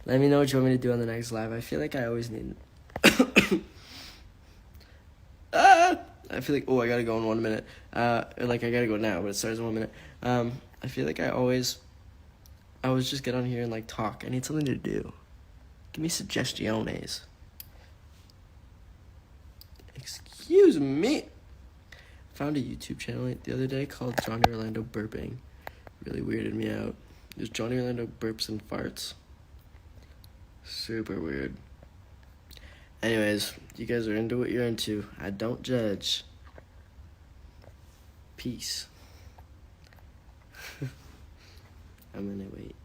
Let me know what you want me to do on the next live. I feel like I always need... I feel like... Oh, I gotta go in 1 minute. I gotta go now, but it starts in 1 minute. I feel like I always just get on here and, talk. I need something to do. Give me suggestiones. Excuse me. Found a YouTube channel the other day called Johnny Orlando Burping. Really weirded me out. It was Johnny Orlando Burps and Farts. Super weird. Anyways, you guys are into what you're into. I don't judge. Peace. I'm gonna wait.